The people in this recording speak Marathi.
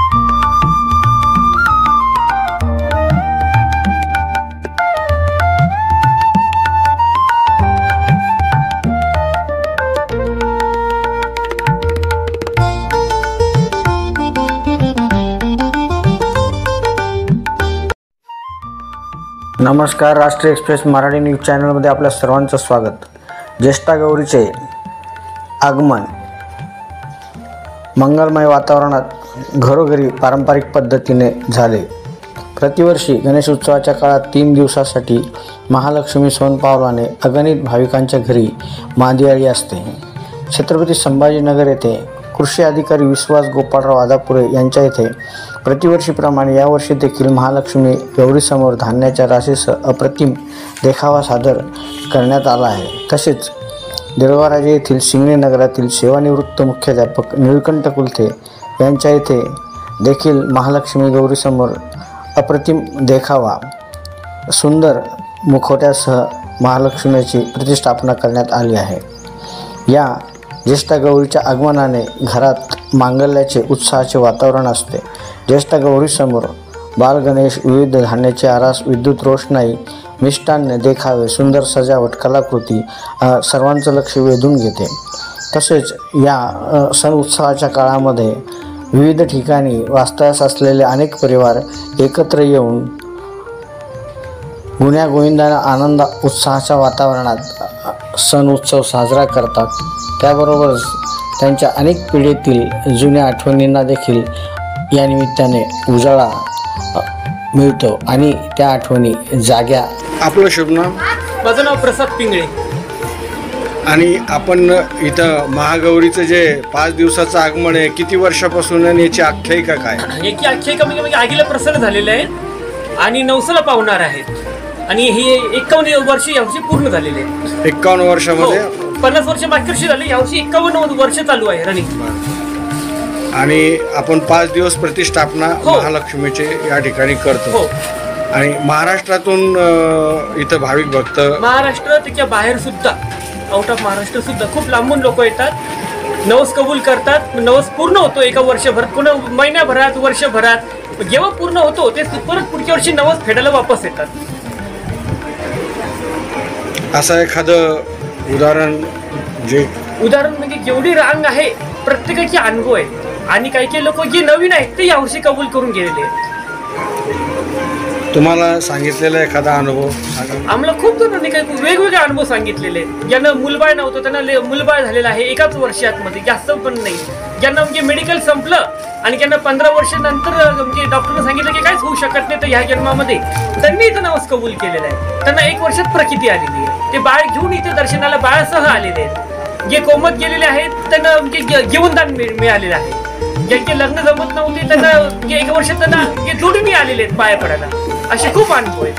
नमस्कार, राष्ट्रीय एक्सप्रेस मराठी न्यूज चॅनलमध्ये आपल्या सर्वांचं स्वागत। ज्येष्ठा गौरीचे आगमन मंगलमय वातावरणात घरोघरी पारंपरिक पद्धतीने झाले। प्रतिवर्षी गणेश उत्सवाच्या काळात 3 दिवसासाठी महालक्ष्मी सोनपावलाने अगणित भाविकांच्या घरी मांदियाळी असते। छत्रपती संभाजीनगर येथे कृषी अधिकारी विश्वास गोपाळराव आदापुरे यांच्या येथे प्रतिवर्षीप्रमाणे यावर्षी देखील महालक्ष्मी गौरीसमोर धान्याच्या राशीसह अप्रतिम देखावा सादर करण्यात आला आहे। तसेच देरवाराजे येथील शिंगणे नगरातील सेवानिवृत्त मुख्याध्यापक निळकंठ कुलथे यांच्या येथे देखील महालक्ष्मी गौरीसमोर अप्रतिम देखावा सुंदर मुखवट्यासह महालक्ष्मीची प्रतिष्ठापना करण्यात आली आहे। या ज्येष्ठा गौरीच्या आगमनाने घरात मांगल्याचे उत्साहाचे वातावरण असते। ज्येष्ठा गौरीसमोर बालगणेश, विविध धान्याचे आरास, विद्युत रोषणाई, मिष्टान्न, देखावे, सुंदर सजावट, कलाकृती सर्वांचं लक्ष वेधून घेते। तसेच या सण उत्सवाच्या काळामध्ये विविध ठिकाणी वास्तव्यास असलेले अनेक परिवार एकत्र येऊन गुण्यागोविंदाने आनंद उत्साहाच्या वातावरणात सण उत्सव साजरा करतात। त्याबरोबरच त्यांच्या अनेक पिढीतील जुन्या आठवणींना देखील या निमित्ताने उजाळा मिळतो आणि त्या आठवणी जाग्या। आपलं शुभ नाम? माझं नाव प्रसाद पिंगळे। आणि आपण इथं महागौरीचं जे 5 दिवसाचं आगमन आहे, किती वर्षापासून आणि याची आख्यायिका काय? याची आख्यायिका म्हणजे आगीला प्रसन्न झालेलं आहे आणि नवसाला पावणार आहेत आणि हे 51 वर्ष यावर्षी पूर्ण झालेले आहेत। 51 वर्षामध्ये 50 वर्ष मागच्या वर्षी झाले, यावर्षी 51 वर्ष चालू आहे रनिंग। आणि आपण 5 दिवस प्रतिष्ठापना महालक्ष्मीचे या ठिकाणी करतो। आणि महाराष्ट्रातून इथं भाविक भक्त, महाराष्ट्र त्याच्या बाहेर सुद्धा, आउट ऑफ महाराष्ट्र सुद्धा खूप लांबून लोक येतात, नवस कबूल करतात। नवस पूर्ण होतो एका वर्षभरात, कोणा महिन्याभरात, वर्षभरात। जेव्हा पूर्ण होतो ते परत पुढच्या वर्षी नवस फेडायला वापस येतात। असं एखादं उदाहरण म्हणजे जेवढी रांग आहे प्रत्येकाचे अनुभव आहे आणि काही लोक जे नवीन आहेत ते यावर्षी कबूल करून गेलेले आहेत। तुम्हाला सांगितलेला एखादा अनुभव? आम्हाला खूप जणांनी काही वेगवेगळे अनुभव सांगितलेले आहेत। ज्यांना मुलबाळ नव्हतं त्यांना मुलबाळ झालेलं आहे एकाच वर्षामध्ये, जास्त पण नाही। ज्यांना म्हणजे मेडिकल संपलं आणि ज्यांना 15 वर्षानंतर म्हणजे डॉक्टरने सांगितलं की काहीच होऊ शकत नाही तर ह्या जन्मामध्ये, त्यांनी इथं नवस कबूल केलेला आहे। त्यांना 1 वर्षात प्रकृती आलेली आहे, ते बाळ घेऊन इथे दर्शनाला बाळासह आलेले आहेत। जे कोमत गेलेले आहेत त्यांना म्हणजे जीवनदान मिळालेलं आहे। ज्यांचे लग्न जमत नव्हते त्यांना 1 वर्षात त्यांना जोडीने आलेले आहेत पाया पडायला। असे खूप अनुभव आहेत।